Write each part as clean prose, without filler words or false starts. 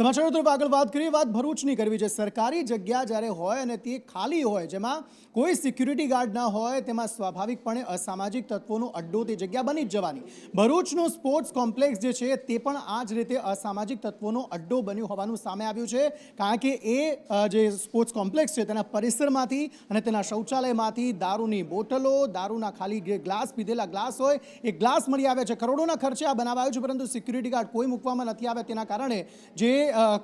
સમાચારો તરફ આગળ વાત કરીએ, વાત ભરૂચની કરવી છે। સરકારી જગ્યા જ્યારે હોય અને તે ખાલી હોય, જેમાં કોઈ સિક્યુરિટી ગાર્ડ ના હોય, તેમાં સ્વાભાવિકપણે અસામાજિક તત્વોનો અડ્ડો તે જગ્યા બની જ જવાની। ભરૂચનો સ્પોર્ટ્સ કોમ્પ્લેક્સ જે છે તે પણ આ જ રીતે અસામાજિક તત્વોનો અડ્ડો બન્યું હોવાનું સામે આવ્યું છે, કારણ કે એ જે સ્પોર્ટ્સ કોમ્પ્લેક્સ છે તેના પરિસરમાંથી અને તેના શૌચાલયમાંથી દારૂની બોટલો, દારૂના ખાલી ગ્લાસ, પીધેલા ગ્લાસ હોય એ ગ્લાસ મળી આવ્યા છે। કરોડોના ખર્ચે આ બનાવાયું છે, પરંતુ સિક્યુરિટી ગાર્ડ કોઈ મૂકવામાં નથી આવ્યા। તેના કારણે જે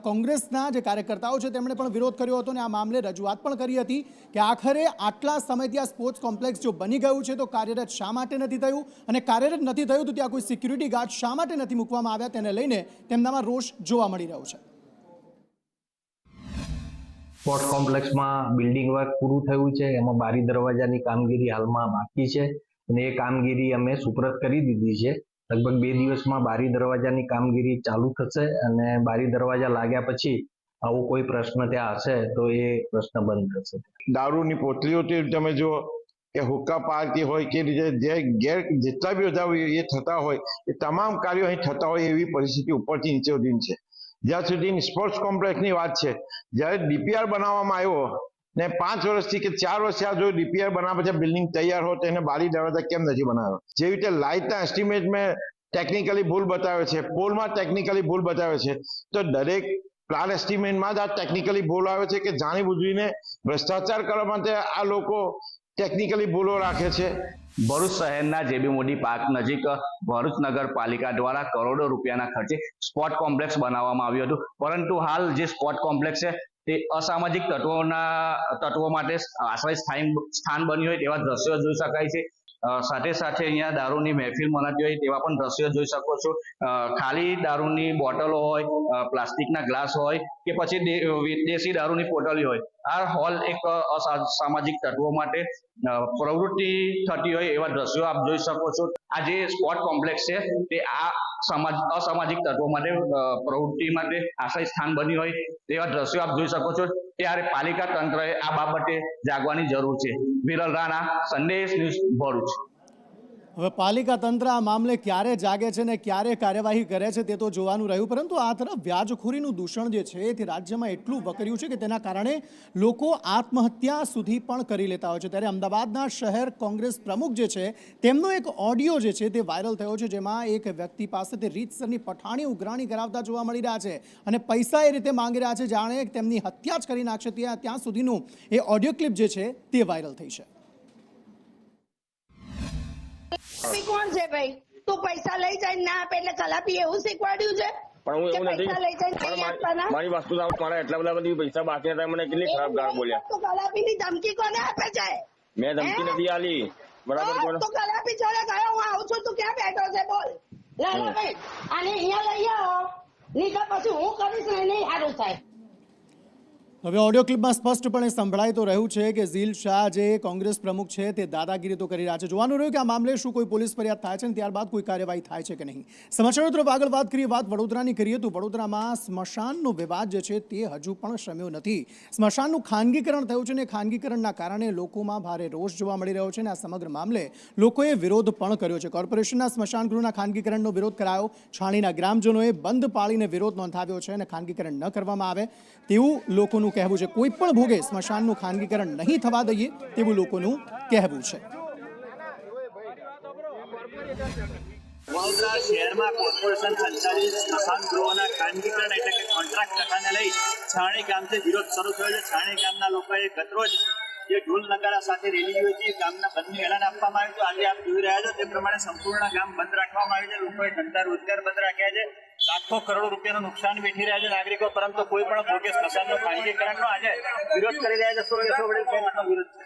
કોંગ્રેસના જે કાર્યકર્તાઓ છે તેમણે પણ વિરોધ કર્યો હતો અને આ મામલે રજૂઆત પણ કરી હતી કે આખરે આટલા સમયથી આ સ્પોર્ટ્સ કોમ્પ્લેક્સ જો બની ગયું છે તો કાર્યરત શા માટે નથી થયું, અને કાર્યરત નથી થયું તો ત્યાં કોઈ સિક્યુરિટી ગાર્ડ શા માટે નથી મૂકવામાં આવ્યા, તેને લઈને તેમનામાં રોષ જોવા મળી રહ્યો છે। સ્પોર્ટ્સ કોમ્પ્લેક્સમાં બિલ્ડિંગ વર્ક પૂરું થયું છે, એમાં બારી દરવાજાની કામગીરી હાલમાં બાકી છે અને એ કામગીરી અમે સુપરત કરી દીધી છે। લગભગ 2 દિવસમાં બારી દરવાજાની કામગીરી ચાલુ થશે અને બારી દરવાજા લાગ્યા પછી આવો કોઈ પ્રશ્ન ત્યાં હશે તો એ પ્રશ્ન બંધ થશે। દારૂની પોટલીઓથી તમે જો કે હુક્કા પાર્ટી હોય કે જે જેટલા બી બધા એ થતા હોય એ તમામ કાર્યો અહીં થતા હોય એવી પરિસ્થિતિ ઉપરથી નીચે સુધીની છે। જ્યાં સુધી સ્પોર્ટ્સ કોમ્પ્લેક્સની વાત છે, જ્યારે ડીપીઆર બનાવવામાં આવ્યો ને 5 વર્ષથી કે 4 વર્ષ થયા, જો ડીપીઆર બનાવ્યા પછી બિલ્ડિંગ તૈયાર હોય તો એને બારી દરવાજા કેમ નથી બનાવ્યો? જેવી રીતે લાઇટના એસ્ટિમેટમાં ટેકનિકલી ભૂલ બતાવે છે, પોલમાં ટેકનિકલી ભૂલ બતાવે છે, તો દરેક પ્લાન એસ્ટિમેટમાં જ આ ટેકનિકલી ભૂલ આવે છે કે જાણી બુજીને ભ્રષ્ટાચાર કરવા માટે આ લોકો ટેકનિકલી ભૂલો રાખે છે। ભરૂચ શહેરના જેબી મોદી પાર્ક નજીક ભરૂચ નગરપાલિકા દ્વારા કરોડો રૂપિયાના ખર્ચે સ્પોર્ટ કોમ્પ્લેક્સ બનાવવામાં આવ્યું હતું, પરંતુ હાલ જે સ્પોર્ટ કોમ્પ્લેક્સ છે તે અસામાજિક તત્વો માટે આશ્રય સ્થાન બન્યું હોય તેવા દ્રશ્યો જોઈ શકાય છે। સાથે સાથે અહીંયા દારૂની મહેફિલ મનાતી હોય તેવા પણ દ્રશ્યો જોઈ શકો છો। ખાલી દારૂની બોટલો હોય, પ્લાસ્ટિકના ગ્લાસ હોય કે પછી દેશી દારૂની પોટલી હોય, આ હોલ એક અસામાજિક તત્વો માટે પ્રવૃત્તિ થતી હોય એવા દ્રશ્યો આપ જોઈ શકો છો। આ જે સ્પોર્ટ કોમ્પ્લેક્સ છે તે આ અસામાજિક તત્વો માટે પ્રવૃત્તિ માટે આશ્રય સ્થાન બન્યું હોય તેવા દ્રશ્યો આપ જોઈ શકો છો। ત્યારે પાલિકા તંત્રએ આ બાબતે જાગવાની જરૂર છે। વિરલ રાણા, સંદેશ ન્યૂઝ, ભરૂચ। હવે પાલિકા તંત્ર આ મામલે ક્યારે જાગે છે ને ક્યારે કાર્યવાહી કરે છે તે તો જોવાનું રહ્યું, પરંતુ આ તરફ વ્યાજખોરીનું દૂષણ જે છે તે રાજ્યમાં એટલું વકર્યું છે કે તેના કારણે લોકો આત્મહત્યા સુધી પણ કરી લેતા હોય છે। ત્યારે અમદાવાદના શહેર કોંગ્રેસ પ્રમુખ જે છે તેમનો એક ઓડિયો જે છે તે વાયરલ થયો છે, જેમાં એક વ્યક્તિ પાસે તે રીતસરની પઠાણી ઉઘરાણી કરાવતા જોવા મળી રહ્યા છે અને પૈસા એ રીતે માંગી રહ્યા છે જાણે તેમની હત્યા જ કરી નાખશે। ત્યાં સુધીનું એ ઓડિયો ક્લિપ જે છે તે વાયરલ થઈ છે। કોણ છે ભાઈ? તું પૈસા લઈ જાય ના આપે એટલે કલાપી એવું શીખવાડ્યું છે? પણ હું એવું નથી, પૈસા લઈ જાય નહીં આપવાના? મારી વસ્તુ મારા એટલા બધા બધી પૈસા બાકી હતા, મને કેટલી ખરાબ ગાળ બોલ્યા। તો કલાપીની ધમકી કોને આપે છે? મેં ધમકી નથી આલી, બરાબર? કોણ તો કલાપી જોડે ગયો, હું આવું છું, તું ક્યાં બેઠો છે? બોલ લાલા ભાઈ, આને અહીંયા લઈ આવો, નીકળ પછી હું કરીશ ને નહીં સારું થાય। હવે ઓડિયો ક્લિપમાં સ્પષ્ટપણે સંભળાઈ તો રહ્યું છે કે ઝીલ શાહ જે કોંગ્રેસ પ્રમુખ છે તે દાદાગીરી તો કરી રહ્યા છે। જોવાનું રહ્યું કે આ મામલે શું કોઈ પોલીસ ફરિયાદ થાય છે અને ત્યારબાદ કોઈ કાર્યવાહી થાય છે કે નહીં। સમાચારો તરફ આગળ વાત કરીએ, વાત વડોદરાની કરીએ તો વડોદરામાં સ્મશાનનો વિવાદ જે છે તે હજુ પણ શમ્યો નથી। સ્મશાનનું ખાનગીકરણ થયું છે અને ખાનગીકરણના કારણે લોકોમાં ભારે રોષ જોવા મળી રહ્યો છે અને આ સમગ્ર મામલે લોકોએ વિરોધ પણ કર્યો છે। કોર્પોરેશનના સ્મશાન ગૃહના ખાનગીકરણનો વિરોધ કરાયો, છાણીના ગ્રામજનોએ બંધ પાળીને વિરોધ નોંધાવ્યો છે અને ખાનગીકરણ ન કરવામાં આવે તેવું લોકોનું કહેવું છે। કોઈ પણ ભોગે સ્મશાનનું ખાનગીકરણ નહીં થવા દઈએ તેવું લોકોનું કહેવું છે। વડોદરા શહેરમાં કોર્પોરેશન સંચાલિત સ્મશાન ગૃહોના ખાનગીકરણ એટલે કે કોન્ટ્રાક્ટ પ્રથાને લઈ છાણી ગામથી વિરોધ શરૂ થયો છે। છાણી ગામના લોકોએ ગતરોજ જે ઢોલ નગારા સાથે રેલી યોજી ગામના બંધનું એલાન આપવામાં આવ્યું હતું। આજે આપ જોઈ રહ્યા છો તે પ્રમાણે સંપૂર્ણ ગામ બંધ રાખવામાં આવ્યું છે। લોકોએ ધંધા રોજગાર બંધ રાખ્યા છે, લાખો કરોડો રૂપિયાનું નુકસાન વેઠી રહ્યા છે નાગરિકો, પરંતુ કોઈ પણ ભોગે સ્મશાનનો ખાનગીકરણનો આજે વિરોધ કરી રહ્યા છે। શું કહેશો વડીલ, કેમ આનો વિરોધ છે?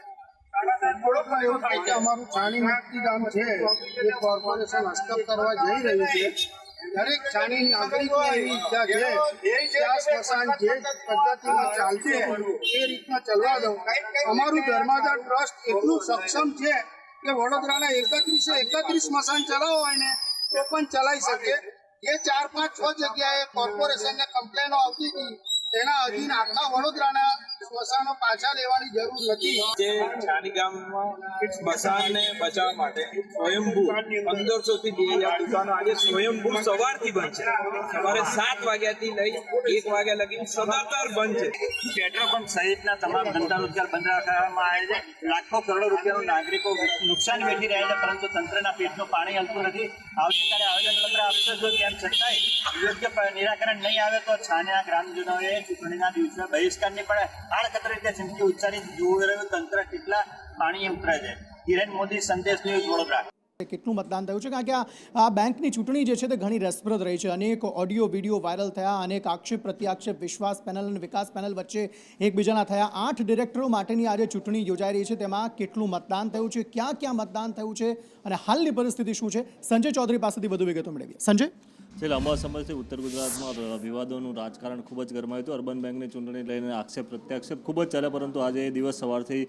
એવું થાય કે અમારું છાણી મુક્તિ ગામ છે એ કોર્પોરેશન હસ્તક કરવા જઈ રહ્યું છે। દરેક છાણી નાગરિકની એવી ઈચ્છા છે કે આ સ્મશાન જે પદ્ધતિમાં ચાલતું એ રીતના ચલવા દઉં। અમારું ધર્માદા ટ્રસ્ટ એટલું સક્ષમ છે કે વડોદરાના 31 સ્મશાન ચલાવવા હોય ને તો પણ ચલાવી શકે। જે 4, 5, 6 જગ્યાએ કોર્પોરેશનને કમ્પ્લેનો આવતી હતી તેના અધીન આખા વડોદરાના સ્મશાનો પાછા લેવાની જરૂર નથી. જે છાણી ગામમાં સ્મશાનને બચાવવા માટે સ્વયંભૂ 1500 થી 2000 દુકાનો આજે સ્વયંભૂ સવારથી બંધ છે. સવારે 7 વાગ્યાથી લઈ 1 વાગ્યા લગી સદાતર બંધ છે. પેટ્રોલ પંપ સહિતના તમામ ધંધા રોજગાર બંધ રાખવામાં આવે છે. લાખો કરોડો રૂપિયાનું નાગરિકો નુકસાન વેઠી રહ્યા છે, પરંતુ તંત્રના પેટનું પાણી હલતું નથી. આવતીકાલે આવેદનપત્ર આપશે, જો તેમ છતાંય યોગ્ય નિરાકરણ નહીં આવે તો છાણિયા ગ્રામજનોએ ચૂંટણીના દિવસે બહિષ્કારની પણ આડકતરી રીતે ચીમકી ઉચ્ચારી. જોઈ રહ્યું તંત્ર કેટલા પાણીએ ઉતરે છે. કિરણ મોદી, સંદેશ ન્યૂઝ, વડોદરા. કેટલું મતદાન થયું છે? કારણ કે આ બેંકની ચૂંટણી જે છે તે ઘણી રસપ્રદ રહી છે. અનેક ઓડિયો વિડીયો વાયરલ થયા, અનેક આક્ષેપ પ્રત્યાક્ષેપ વિશ્વાસ પેનલ અને વિકાસ પેનલ વચ્ચે એકબીજાના થયા. 8 ડિરેક્ટરો માટેની આજે ચૂંટણી યોજાઈ રહી છે. તેમાં કેટલું મતદાન થયું છે, ક્યાં ક્યાં મતદાન થયું છે અને હાલની પરિસ્થિતિ શું છે? સંજય ચૌધરી પાસેથી વધુ વિગતો મેળવીએ. સંજય, લાંબા સમયથી ઉત્તર ગુજરાતમાં વિવાદોનું રાજકારણ ખૂબ જ ગરમાયું હતું. અર્બન બેંકની ચૂંટણી લઈને આક્ષેપ પ્રત્યાક્ષેપ ખૂબ જ ચાલ્યા, પરંતુ આજે એ દિવસ સવારથી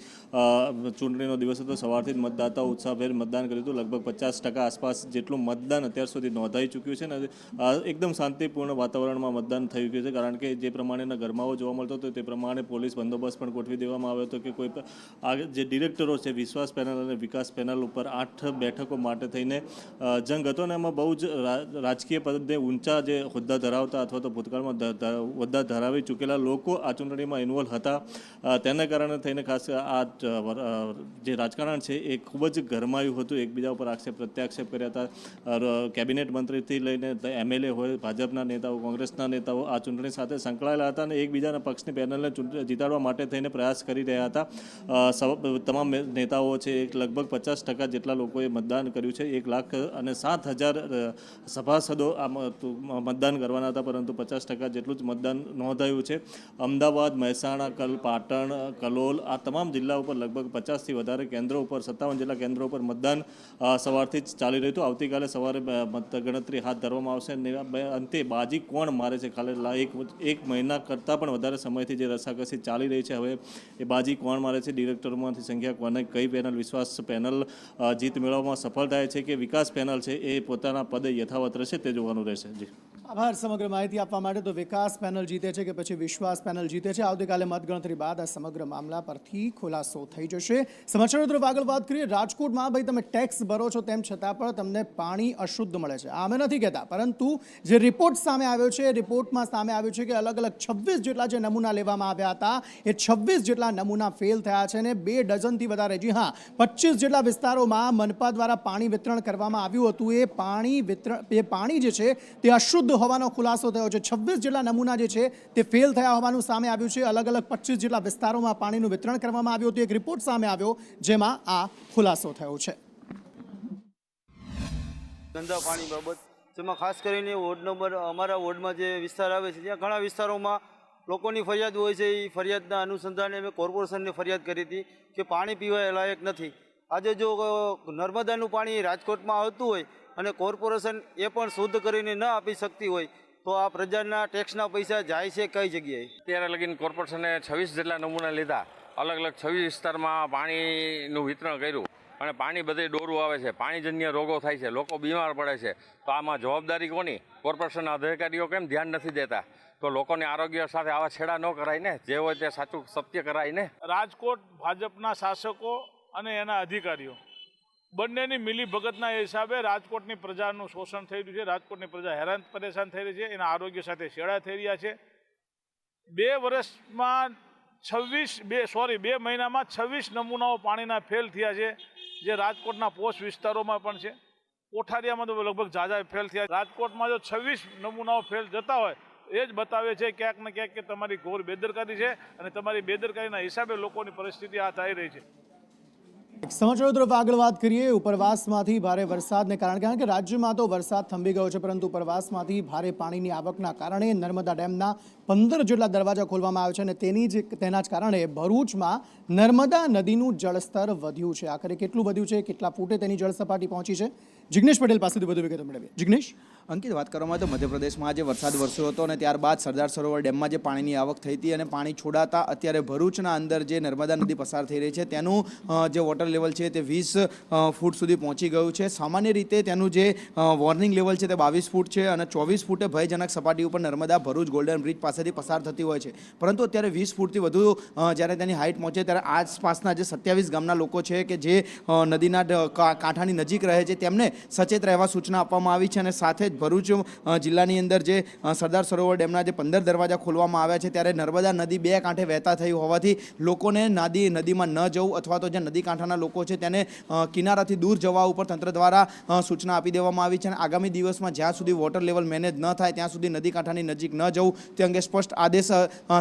ચૂંટણીનો દિવસ હતો. સવારથી જ મતદાતાઓ ઉત્સાહભેર મતદાન કર્યું હતું. લગભગ 50% આસપાસ જેટલું મતદાન અત્યાર સુધી નોંધાઈ ચૂક્યું છે અને એકદમ શાંતિપૂર્ણ વાતાવરણમાં મતદાન થઈ ગયું છે. કારણ કે જે પ્રમાણેના ગરમાવો જોવા મળતો હતો તે પ્રમાણે પોલીસ બંદોબસ્ત પણ ગોઠવી દેવામાં આવ્યો હતો કે કોઈ જે ડિરેક્ટરો છે વિશ્વાસ પેનલ અને વિકાસ પેનલ ઉપર 8 બેઠકો માટે થઈને જંગ હતો અને એમાં બહુ જ રાજકીય પદે ઊંચા જે હોદ્દા ધરાવતા અથવા તો ભૂતકાળમાં હોદ્દા ધરાવી ચૂકેલા લોકો આ ચૂંટણીમાં ઇન્વોલ્વ હતા. તેના કારણે થઈને ખાસ આ જે રાજકારણ છે એ ખૂબ જ ગરમાયું હતું. એકબીજા ઉપર આક્ષેપ પ્રત્યાક્ષેપ કર્યા હતા. કેબિનેટ મંત્રીથી લઈને MLA હોય, ભાજપના નેતાઓ, કોંગ્રેસના નેતાઓ આ ચૂંટણી સાથે સંકળાયેલા હતા અને એકબીજાના પક્ષની પેનલને જીતાડવા માટે થઈને પ્રયાસ કરી રહ્યા હતા. તમામ નેતાઓ છે લગભગ 50% જેટલા લોકોએ મતદાન કર્યું છે. 1,07,000 સભાસદો મતદાન કરવાના હતા, પરંતુ 50% જેટલું જ મતદાન નોંધાયું છે. અમદાવાદ, મહેસાણા, પાટણ, કલોલ આ તમામ જિલ્લા ઉપર લગભગ 50થી વધારે કેન્દ્રો ઉપર 57 જેટલા કેન્દ્રો ઉપર મતદાન સવારથી જ ચાલી રહ્યું હતું. આવતીકાલે સવારે મતગણતરી હાથ ધરવામાં આવશે અને અંતે બાજી કોણ મારે છે, ખાલી એક મહિના કરતાં પણ વધારે સમયથી જે રસાકસી ચાલી રહી છે, હવે એ બાજી કોણ મારે છે, ડિરેક્ટરોમાંથી સંખ્યા કોને, કઈ પેનલ વિશ્વાસ પેનલ જીત મેળવવામાં સફળ થાય છે કે વિકાસ પેનલ છે એ પોતાના પદે યથાવત રહેશે તે જોવાનું રહેશે. જી, આભાર સમગ્ર માહિતી આપવા માટે. તો વિકાસ પેનલ જીતે છે કે પછી વિશ્વાસ પેનલ જીતે છે, આવતીકાલે મતગણતરી બાદ આ સમગ્ર મામલા પરથી ખુલાસો થઈ જશે. સમાચારો તરફ આગળ વાત કરીએ. રાજકોટમાં ભાઈ તમે ટેક્સ ભરો છો તેમ છતાં પણ તમને પાણી અશુદ્ધ મળે છે. આ અમે નથી કહેતા, પરંતુ જે રિપોર્ટ સામે આવ્યો છે એ રિપોર્ટમાં સામે આવ્યું છે કે અલગ અલગ 26 જેટલા જે નમૂના લેવામાં આવ્યા હતા એ 26 જેટલા નમૂના ફેલ થયા છે અને 2 ડઝનથી વધારે, જી હા, 25 જેટલા વિસ્તારોમાં મનપા દ્વારા પાણી વિતરણ કરવામાં આવ્યું હતું. એ પાણી જે છે તે અશુદ્ધ હોવાનો ખુલાસો થયો છે. 26 જેટલા નમૂના જે છે તે ફેલ થયા હોવાનું સામે આવ્યું છે. અલગ અલગ 25 જેટલા વિસ્તારોમાં પાણીનું વિતરણ કરવામાં આવ્યું હતું. એક રિપોર્ટ સામે આવ્યો જેમાં આ ખુલાસો થયો છે. ગંદા પાણી બાબત જેમાં ખાસ કરીને વોર્ડ નંબર અમારા વોર્ડમાં જે વિસ્તાર આવે છે ત્યાં ઘણા વિસ્તારોમાં લોકોની ફરિયાદ હોય છે. એ ફરિયાદના અનુસંધાને અમે કોર્પોરેશનને ફરિયાદ કરી હતી કે પાણી પીવા લાયક નથી. આજે જો નર્મદાનું પાણી રાજકોટમાં આવતું હોય અને કોર્પોરેશન એ પણ શુદ્ધ કરીને ન આપી શકતી હોય તો આ પ્રજાના ટેક્સના પૈસા જાય છે કઈ જગ્યાએ? અત્યારે લગીને કોર્પોરેશને 26 જેટલા નમૂના લીધા, અલગ અલગ 26 વિસ્તારમાં પાણીનું વિતરણ કર્યું અને પાણી બધે ડોરું આવે છે, પાણીજન્ય રોગો થાય છે, લોકો બીમાર પડે છે. તો આમાં જવાબદારી કોની? કોર્પોરેશનના અધિકારીઓ કેમ ધ્યાન નથી દેતા? તો લોકોને આરોગ્ય સાથે આવા છેડા ન કરાય ને, જે હોય તે સાચું સત્ય કરાય ને. રાજકોટ ભાજપના શાસકો અને એના અધિકારીઓ બંનેની મિલીભગતના હિસાબે રાજકોટની પ્રજાનું શોષણ થઈ રહ્યું છે. રાજકોટની પ્રજા હેરાન પરેશાન થઈ રહી છે, એના આરોગ્ય સાથે છેડા થઈ રહ્યા છે. 2 વર્ષમાં 2 મહિનામાં 26 નમૂનાઓ પાણીના ફેલ થયા છે, જે રાજકોટના પોશ વિસ્તારોમાં પણ છે. કોઠારિયામાં તો લગભગ ઝાઝા ફેલ થયા. રાજકોટમાં જો 26 નમૂનાઓ ફેલ જતા હોય એ જ બતાવે છે ક્યાંક ને ક્યાંક કે તમારી ઘોર બેદરકારી છે અને તમારી બેદરકારીના હિસાબે લોકોની પરિસ્થિતિ આ થઈ રહી છે. સમાચારો તરફ આગળ વાત કરીએ. ઉપરવાસમાંથી ભારે વરસાદને કારણે, કારણ કે રાજ્યમાં તો વરસાદ થંભી ગયો છે, પરંતુ ઉપરવાસમાંથી ભારે પાણીની આવકના કારણે નર્મદા ડેમના 15 જેટલા દરવાજા ખોલવામાં આવ્યા છે અને તેના જ કારણે ભરૂચમાં નર્મદા નદીનું જળસ્તર વધ્યું છે. આખરે કેટલું વધ્યું છે, કેટલા ફૂટે તેની જળસપાટી પહોંચી છે? જિગ્નેશ પટેલ પાસેથી વધુ વિગતો મેળવીએ. જિગ્નેશ. અંકિત, વાત કરવામાં આવે તો મધ્યપ્રદેશમાં આજે વરસાદ વરસ્યો હતો અને ત્યારબાદ સરદાર સરોવર ડેમમાં જે પાણીની આવક થઈ હતી અને પાણી છોડાતા અત્યારે ભરૂચના અંદર જે નર્મદા નદી પસાર થઈ રહી છે તેનું જે વોટર લેવલ છે તે 20 ફૂટ સુધી પહોંચી ગયું છે. સામાન્ય રીતે તેનું જે વોર્નિંગ લેવલ છે તે 22 ફૂટ છે અને 24 ફૂટે ભયજનક સપાટી ઉપર નર્મદા ભરૂચ ગોલ્ડન બ્રિજ પાસેથી પસાર થતી હોય છે. પરંતુ અત્યારે 20 ફૂટથી વધુ જ્યારે તેની હાઇટ પહોંચે ત્યારે આસપાસના જે 27 ગામના લોકો છે કે જે નદીના કાંઠાની નજીક રહે છે તેમને સચેત રહેવા સૂચના આપવામાં આવી છે. અને સાથે જ ભરૂચ જિલ્લાની અંદર જે સરદાર સરોવર ડેમના જે 15 દરવાજા ખોલવામાં આવ્યા છે ત્યારે નર્મદા નદી બે કાંઠે વહેતા થઈ હોવાથી લોકોને નદીમાં ન જવું અથવા તો જે નદી કાંઠાના લોકો છે તેને કિનારાથી દૂર જવા ઉપર તંત્ર દ્વારા સૂચના આપી દેવામાં આવી છે. અને આગામી દિવસમાં જ્યાં સુધી વોટર લેવલ મેનેજ ન થાય ત્યાં સુધી નદી કાંઠાની નજીક ન જવું તે અંગે સ્પષ્ટ આદેશ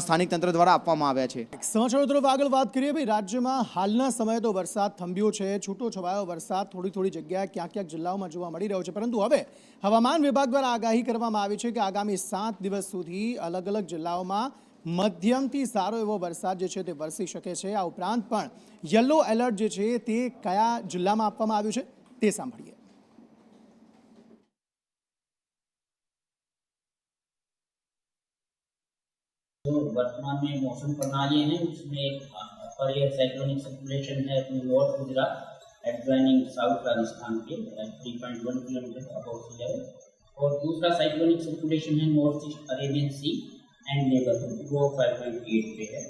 સ્થાનિક તંત્ર દ્વારા આપવામાં આવ્યા છે. સમાચારો તરફ આગળ વાત કરીએ. ભાઈ, રાજ્યમાં હાલના સમયે તો વરસાદ થંભ્યો છે. છૂટો છવાયો વરસાદ થોડી જગ્યાએ ક્યાંક જિલ્લાઓમાં જોવા મળી રહ્યો છે. પરંતુ હવે હવામાન વિભાગ દ્વારા આગાહી કરવામાં આવી છે કે આગામી 7 દિવસ સુધી અલગ અલગ જિલ્લાઓમાં મધ્યમથી સારો એવો વરસાદ જે છે તે વરસી શકે છે. આ ઉપરાંત પણ યલો એલર્ટ જે છે તે કયા જિલ્લામાં આપવામાં આવ્યું છે તે સાંભળીએ. जो वर्तमान में मौसम प्रणाली है उसमें अपर एयर साइक्लोनिक सर्कुलेशन है अपनी north Gujarat adjoining south Rajasthan के 3.1 किलोमीटर अबव सी लेवल, और दूसरा साइक्लोनिक सर्कुलेशन है north east Arabian sea and neighbourhood वो 5.8 पे है.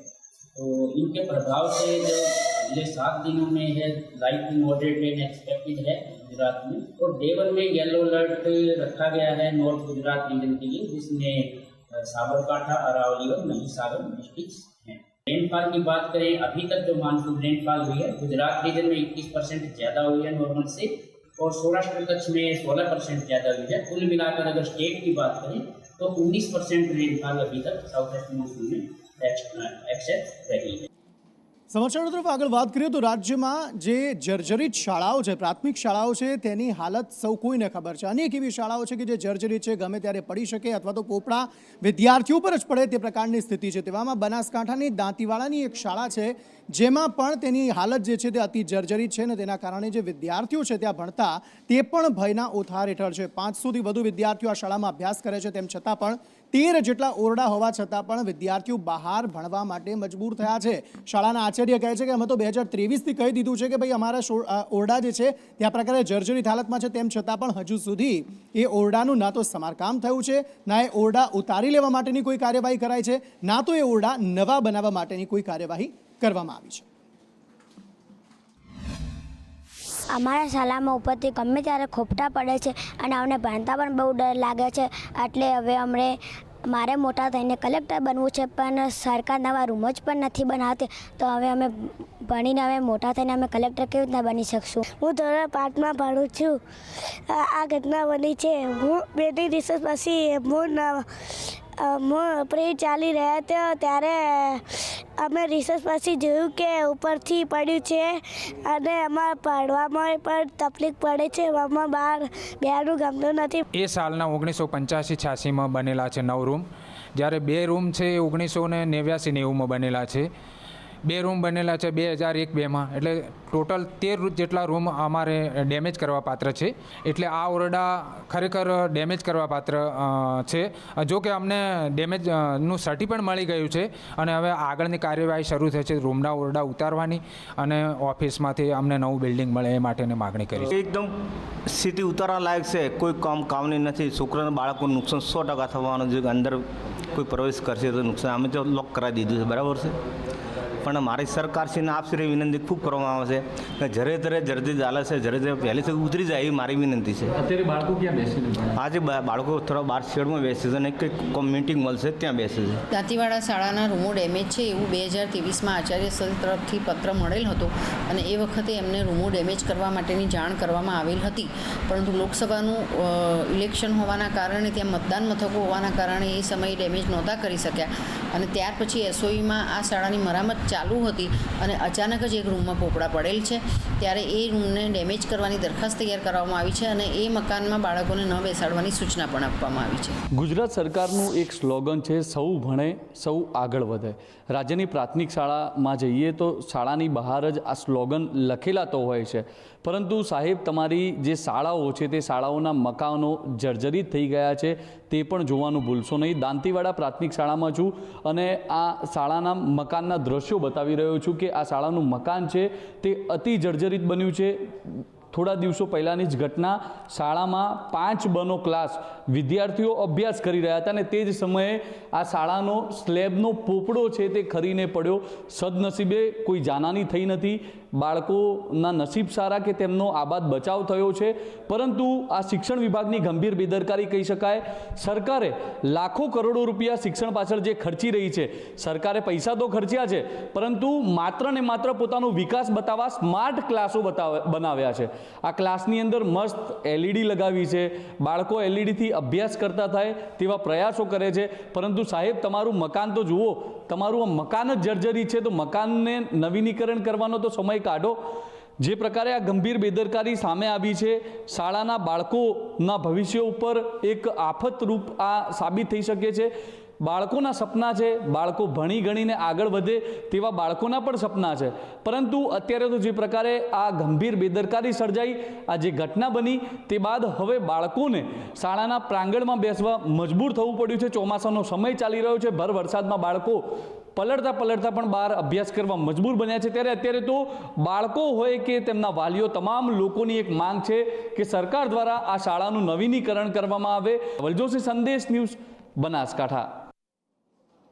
तो इनके प्रभाव से जो अगले 7 दिनों में है light to moderate rain expected है गुजरात में. और डे 1 में येलो अलर्ट रखा गया है नॉर्थ गुजरात रीजन के लिए, जिसमें साबरकांठा, अरावली और महिसागर डिस्ट्रिक्ट्स हैं. रेनफॉल की बात करें, अभी तक जो मानसून रेनफॉल हुई है गुजरात रीजन में 21% ज़्यादा हुई है नॉर्मल से, और सौराष्ट्र कच्छ में 16% ज़्यादा हुई है. कुल मिलाकर अगर स्टेट की बात करें तो 19% रेनफॉल अभी तक साउथ वेस्ट मानसून में एक्सेप्ट रही है. સમાચારો તરફ આગળ વાત કરીએ તો રાજ્યમાં જે જર્જરિત શાળાઓ છે, પ્રાથમિક શાળાઓ છે, તેની હાલત સૌ કોઈને ખબર છે. અનેક એવી શાળાઓ છે કે જે જર્જરિત છે, ગમે ત્યારે પડી શકે અથવા તો પોપડા વિદ્યાર્થીઓ પર જ પડે તે પ્રકારની સ્થિતિ છે. તેવામાં બનાસકાંઠાની દાંતીવાડાની એક શાળા છે જેમાં પણ તેની હાલત જે છે તે અતિ જર્જરિત છે અને તેના કારણે જે વિદ્યાર્થીઓ છે ત્યાં ભણતા તે પણ ભયના ઓથાર હેઠળ છે. 500થી વધુ વિદ્યાર્થીઓ આ શાળામાં અભ્યાસ કરે છે. તેમ છતાં પણ 13 જેટલા ઓરડા હોવા છતાં પણ વિદ્યાર્થીઓ બહાર ભણવા માટે મજબૂર થયા છે. શાળાના આચાર્ય કહે છે કે અમે તો 2023થી કહી દીધું છે કે ભાઈ અમારા ઓરડા જે છે તે આ પ્રકારે જર્જરિત હાલતમાં છે. તેમ છતાં પણ હજુ સુધી એ ઓરડાનું ના તો સમારકામ થયું છે, ના એ ઓરડા ઉતારી લેવા માટેની કોઈ કાર્યવાહી કરાઈ છે, ના તો એ ઓરડા નવા બનાવવા માટેની કોઈ કાર્યવાહી કરવામાં આવી છે. અમારા શાળામાં ઉપરથી ગમે ત્યારે ખોપટા પડે છે અને અમને ભણતા પણ બહુ ડર લાગે છે. એટલે હવે અમને મારે મોટા થઈને કલેક્ટર બનવું છે, પણ સરકાર નવા રૂમ જ પણ નથી બનાવતી. તો હવે અમે ભણીને હવે મોટા થઈને અમે કલેક્ટર કેવી રીતના બની શકશું? હું ધોરણ 5માં ભણું છું. આ ઘટના બની છે. હું બેટી રિસર્ચ પછી પ્રે ચાલી રહ્યા હતા ત્યારે અમે રિસર્ચ પછી જોયું કે ઉપરથી પડ્યું છે અને અમારે ભણવામાં પણ તકલીફ પડે છે. આમાં બહાર બેનું ગમતું નથી. એ સાલના 1985-86માં બનેલા છે 9 રૂમ, જ્યારે 2 રૂમ છે એ 1989-90માં બનેલા છે. 2 રૂમ બનેલા છે 2001-2માં, એટલે ટોટલ 13 જેટલા રૂમ અમારે ડેમેજ કરવા પાત્ર છે. એટલે આ ઓરડા ખરેખર ડેમેજ કરવા પાત્ર છે. જો કે અમને ડેમેજનું સર્ટિ પણ મળી ગયું છે અને હવે આગળની કાર્યવાહી શરૂ થઈ છે રૂમના ઓરડા ઉતારવાની અને ઓફિસમાંથી અમને નવું બિલ્ડિંગ મળે એ માટેની માગણી કરી છે. એકદમ સ્થિતિ ઉતારવા લાયક છે, કોઈ કામની નથી. છોકરાના બાળકોનું નુકસાન 100% થવાનું છે. અંદર કોઈ પ્રવેશ કરશે તો નુકસાન અમે તો લોક કરાવી દીધું છે, બરાબર છે. પણ મારી સરકારશ્રીને આપશ્રી વિનંતી ખૂબ કરવામાં આવે છે કે જરે તરે જલ્દી ચાલે છે, જરે તરે પહેલેથી ઉતરી જાય એવી મારી વિનંતી છે. અત્યારે બાળકો ક્યાં બેસે છે? આજે બાળકો થોડા બહાર શેડમાં બેસે છે અને કંઈક મીટિંગ મળશે ત્યાં બેસે છે. દાંતીવાડા શાળાના રૂમો ડેમેજ છે એવું 2023માં આચાર્ય સર તરફથી પત્ર મળેલ હતો અને એ વખતે એમને રૂમો ડેમેજ કરવા માટેની જાણ કરવામાં આવેલ હતી. પરંતુ લોકસભાનું ઇલેક્શન હોવાના કારણે ત્યાં મતદાન મથકો હોવાના કારણે એ સમયે ડેમેજ નહોતા કરી શક્યા અને ત્યાર પછી એસઓઈમાં આ શાળાની મરામત ચાલુ હતી અને અચાનક જ એક રૂમમાં પોપડા પડેલ છે. ત્યારે એ રૂમને ડેમેજ કરવાની દરખાસ્ત તૈયાર કરવામાં આવી છે અને એ મકાનમાં બાળકોને ન બેસાડવાની સૂચના પણ આપવામાં આવી છે. ગુજરાત સરકારનું એક સ્લોગન છે, સૌ ભણે સૌ આગળ વધે. રાજ્યની પ્રાથમિક શાળામાં જઈએ તો શાળાની બહાર જ આ સ્લોગન લખેલા તો હોય છે, પરંતુ સાહેબ તમારી જે શાળાઓ છે તે શાળાઓના મકાનો જર્જરિત થઈ ગયા છે તે પણ જોવાનું ભૂલશો નહીં. દાંતીવાડા પ્રાથમિક શાળામાં છું અને આ શાળાના મકાનના દ્રશ્યો બતાવી રહ્યો છું કે આ શાળાનું મકાન છે તે અતિ જર્જરિત બન્યું છે. થોડા દિવસો પહેલાંની જ ઘટના, શાળામાં 5 બનો ક્લાસ વિદ્યાર્થીઓ અભ્યાસ કરી રહ્યા હતા અને તે જ સમયે આ શાળાનો સ્લેબનો પોપડો છે તે ખરીને પડ્યો. સદનસીબે કોઈ જાનહાની થઈ નથી. બાળકોના નસીબ સારા કે તેમનો આબાદ બચાવ થયો છે, પરંતુ આ શિક્ષણ વિભાગની ગંભીર બેદરકારી કહી શકાય. સરકારે લાખો કરોડો રૂપિયા શિક્ષણ પાછળ જે ખર્ચી રહી છે, સરકારે પૈસા તો ખર્ચ્યા છે, પરંતુ માત્ર ને માત્ર પોતાનો વિકાસ બતાવવા સ્માર્ટ ક્લાસો બનાવ્યા છે. આ ક્લાસની અંદર મસ્ત LED લગાવી છે, બાળકો LEDથી અભ્યાસ કરતા થાય તેવા પ્રયાસો કરે છે, પરંતુ સાહેબ તમારું મકાન તો જુઓ, તમારું આ મકાન જ જર્જરિત છે, તો મકાનને નવીનીકરણ કરવાનો તો સમય કાઢો. જે પ્રકારે આ ગંભીર બેદરકારી સામે આવી છે, શાળાના બાળકોના ભવિષ્ય ઉપર એક આફતરૂપ આ સાબિત થઈ શકે છે. બાળકોના સપના છે, બાળકો ભણી ગણીને આગળ વધે તેવા બાળકોના પણ સપના છે, પરંતુ અત્યારે તો જે પ્રકારે આ ગંભીર બેદરકારી સર્જાઈ, આ જે ઘટના બની તે બાદ હવે બાળકોને શાળાના પ્રાંગણમાં બેસવા મજબૂર થવું પડ્યું છે. ચોમાસાનો સમય ચાલી રહ્યો છે, ભર વરસાદમાં બાળકો પલળતા પણ બહાર અભ્યાસ કરવા મજબૂર બન્યા છે. ત્યારે અત્યારે તો બાળકો હોય કે તેમના વાલીઓ, તમામ લોકોની એક માંગ છે કે સરકાર દ્વારા આ શાળાનું નવીનીકરણ કરવામાં આવે. વલજોશી, સંદેશ ન્યૂઝ, બનાસકાંઠા.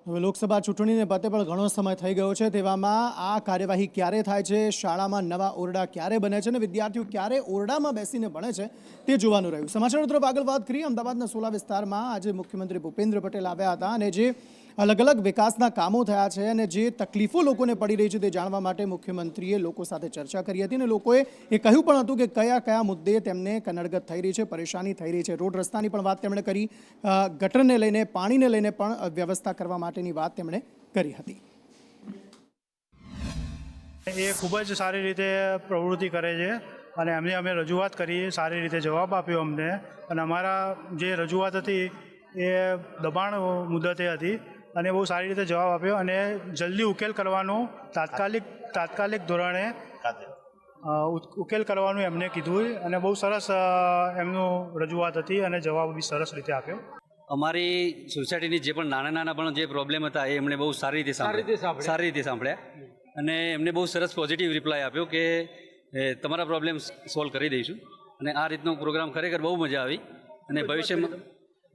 હવે લોકસભા ચૂંટણીને પતે પણ ઘણો સમય થઈ ગયો છે, તેવામાં આ કાર્યવાહી ક્યારે થાય છે, શાળામાં નવા ઓરડા ક્યારે બને છે અને વિદ્યાર્થીઓ ક્યારે ઓરડામાં બેસીને ભણે છે તે જોવાનું રહ્યું. સમાચાર તરફ આગળ વાત કરીએ. અમદાવાદના સોલા વિસ્તારમાં આજે મુખ્યમંત્રી ભૂપેન્દ્ર પટેલ આવ્યા હતા અને જે અલગ અલગ વિકાસના કામો થયા છે અને જે તકલીફો લોકોને પડી રહી છે તે જાણવા માટે મુખ્યમંત્રીએ લોકો સાથે ચર્ચા કરી હતી અને લોકોએ એ કહ્યું પણ હતું કે કયા કયા મુદ્દે તેમને કનડગત થઈ રહી છે, પરેશાની થઈ રહી છે. રોડ રસ્તાની પણ વાત તેમણે કરી, ગટરને લઈને, પાણીને લઈને પણ વ્યવસ્થા કરવા માટેની વાત તેમણે કરી હતી. એ ખૂબ જ સારી રીતે પ્રવૃત્તિ કરે છે અને એમને અમે રજૂઆત કરી, સારી રીતે જવાબ આપ્યો અમને, અને અમારા જે રજૂઆત હતી એ દબાણ મુદ્દતે હતી અને બહુ સારી રીતે જવાબ આપ્યો અને જલ્દી ઉકેલ કરવાનું તાત્કાલિક ધોરણે ઉકેલ કરવાનું એમને કીધું અને બહુ સરસ એમનું રજૂઆત હતી અને જવાબ બી સરસ રીતે આપ્યો. અમારી સોસાયટીની જે પણ નાના પણ જે પ્રોબ્લેમ હતા એ એમણે બહુ સારી રીતે સાંભળ્યા અને એમને બહુ સરસ પોઝિટિવ રિપ્લાય આપ્યો કે તમારા પ્રોબ્લેમ સોલ્વ કરી દઈશું. અને આ રીતનો પ્રોગ્રામ ખરેખર બહુ મજા આવી. અને ભવિષ્યમાં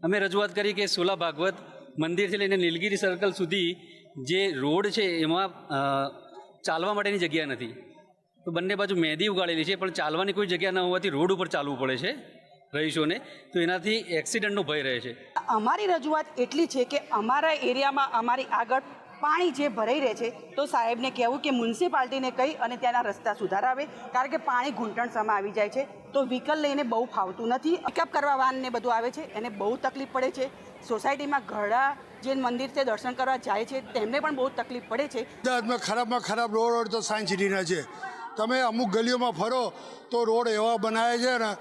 અમે રજૂઆત કરી કે સોલા ભાગવત મંદિરથી લઈને નીલગિરી સર્કલ સુધી જે રોડ છે એમાં ચાલવા માટેની જગ્યા નથી, તો બંને બાજુ મહેંદી ઉગાડેલી છે પણ ચાલવાની કોઈ જગ્યા ન હોવાથી રોડ ઉપર ચાલવું પડે છે રહીશોને, તો એનાથી એક્સિડન્ટનો ભય રહે છે. અમારી રજૂઆત એટલી છે કે અમારા એરિયામાં અમારી આગળ પાણી જે ભરાઈ રહે છે, તો સાહેબને કહેવું કે મ્યુનિસિપાલિટીને કહી અને ત્યાંના રસ્તા સુધારાવે, કારણ કે પાણી ઘૂંટણસામાં આવી જાય છે તો વ્હીકલ લઈને બહુ ફાવતું નથી. પિકઅપ કરવા વાહન ને બધું આવે છે એને બહુ તકલીફ પડે છે. સોસાયટીમાં ઘણા જે મંદિર છે દર્શન કરવા જાય છે તેમને પણ બહુ તકલીફ પડે છે. ખરાબમાં ખરાબ રોડ તો સાયન્સ સિટીના છે. તમે અમુક ગલીઓમાં ફરો તો રોડ એવા બનાવે છે ને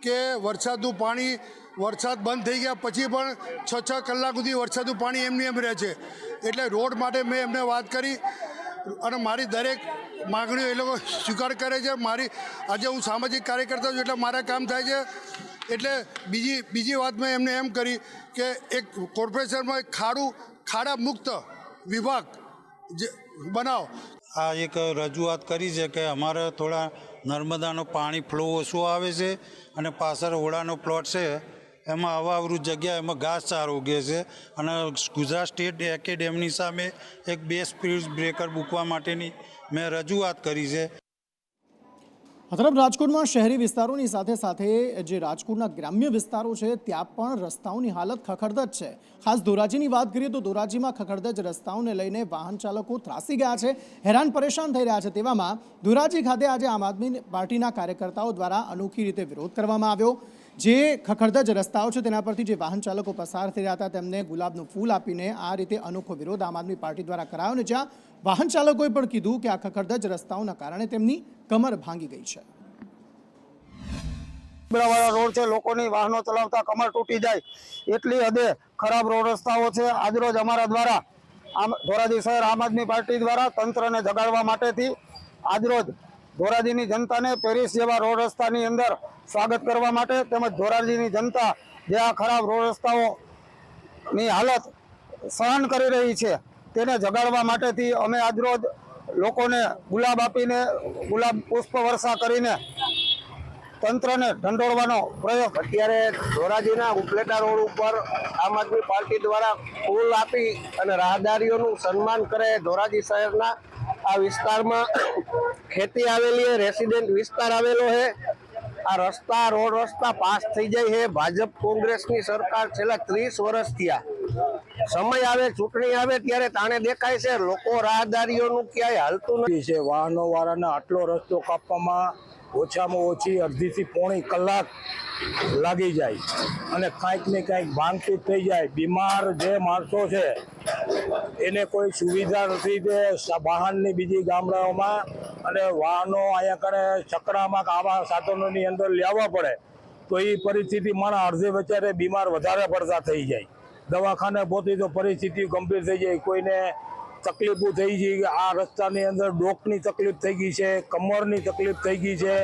કે વરસાદનું પાણી, વરસાદ બંધ થઈ ગયા પછી પણ 6 કલાક સુધી વરસાદનું પાણી એમની એમ રહે છે. એટલે રોડ માટે મેં એમને વાત કરી અને મારી દરેક માગણીઓ એ લોકો સ્વીકાર કરે છે. મારી આજે હું સામાજિક કાર્યકર્તા છું એટલે મારા કામ થાય છે. એટલે બીજી વાત મેં એમને એમ કરી કે એક કોર્પોરેશનમાં ખાડા મુક્ત વિભાગ બનાવો. આ એક રજૂઆત કરી છે કે અમારે થોડા નર્મદાનો પાણી ફ્લો ઓછો આવે છે અને પાછળ ઓળાનો પ્લોટ છે એમાં અવાવરૂ જગ્યા, એમાં ઘાસચારો ઉગે છે અને ગુજરાત સ્ટેટ એકેડેમીની સામે એક 2 સ્પીડ બ્રેકર મૂકવા માટેની મેં રજૂઆત કરી છે. આ તરફ રાજકોટમાં શહેરી વિસ્તારોની સાથે સાથે જે રાજકોટના ગ્રામ્ય વિસ્તારો છે ત્યાં પણ રસ્તાઓની હાલત ખખડધજ છે. ખાસ ધોરાજીની વાત કરીએ તો ધોરાજીમાં ખખડધજ રસ્તાઓને લઈને વાહન ચાલકો ત્રાસી ગયા છે, હેરાન પરેશાન થઈ રહ્યા છે. તેવામાં ધોરાજી ખાતે આજે આમ આદમી પાર્ટીના કાર્યકર્તાઓ દ્વારા અનોખી રીતે વિરોધ કરવામાં આવ્યો. જે ખખડધજ રસ્તાઓ છે તેના પરથી જે વાહન ચાલકો પસાર થઈ રહ્યા હતા તેમને ગુલાબનું ફૂલ આપીને આ રીતે અનોખો વિરોધ આમ આદમી પાર્ટી દ્વારા કરાયો અને જ્યાં વાહન ચાલકોએ પણ કીધું કે આ ખખડધજ રસ્તાઓના કારણે તેમની કમર ભાંગી ગઈ છે. વાળા રોડ છે, લોકોની વાહનો ચલાવતા કમર તૂટી જાય એટલી હદે ખરાબ રોડ રસ્તાઓ છે. આજરોજ અમારા દ્વારા ધોરાજી શહેર આમ આદમી પાર્ટી દ્વારા તંત્રને જગાડવા માટેથી આજરોજ ધોરાજીની જનતાને પેરિસ જેવા રોડ રસ્તાની અંદર સ્વાગત કરવા માટે તેમજ ધોરાજીની જનતા જે આ ખરાબ રોડ રસ્તાઓની હાલત સહન કરી રહી છે તેને જગાડવા માટેથી અમે આજરોજ લોકોને ગુલાબ આપીને ગુલાબ પુષ્પ વર્ષા કરીને તંત્રને ઢંઢોળવાનો પ્રયોગ. અત્યારે ધોરાજીના ઉપલેટા રોડ ઉપર આમ આદમી પાર્ટી દ્વારા ફૂલ આપી અને રાહદારીઓનું સન્માન કરે. ધોરાજી શહેરના આ વિસ્તારમાં ખેતી આવેલી છે, રેસિડેન્ટ વિસ્તાર આવેલો છે. આ રસ્તા રોડ રસ્તા પાસ થઈ જાય છે. ભાજપ કોંગ્રેસની સરકાર છેલ્લા 30 વર્ષ થયા. સમય આવે ચૂંટણી આવે ત્યારે તાણે દેખાય છે, લોકો રાહદારીઓનું ક્યાંય હાલતું નથી છે. વાહનો વાળાને આટલો રસ્તો કાપવામાં ઓછામાં ઓછી અડધીથી પોણી કલાક લાગી જાય અને કાંઈક ને કાંઈક ભાંગતૂટ થઈ જાય. બીમાર જે માણસો છે એને કોઈ સુવિધા નથી તે વાહનની બીજી ગામડાઓમાં અને વાહનો અહીંયા કરે છકડામાં આવા સાધનોની અંદર લેવા પડે તો એ પરિસ્થિતિ માણસ અડધે વચારે બીમાર વધારે પડતા થઈ જાય. દવાખાને પહોંચી તો પરિસ્થિતિ ગંભીર થઈ જાય. કોઈને તકલીફો થઈ ગઈ, આ રસ્તાની અંદર ડોકની તકલીફ થઈ ગઈ છે, કમરની તકલીફ થઈ ગઈ છે.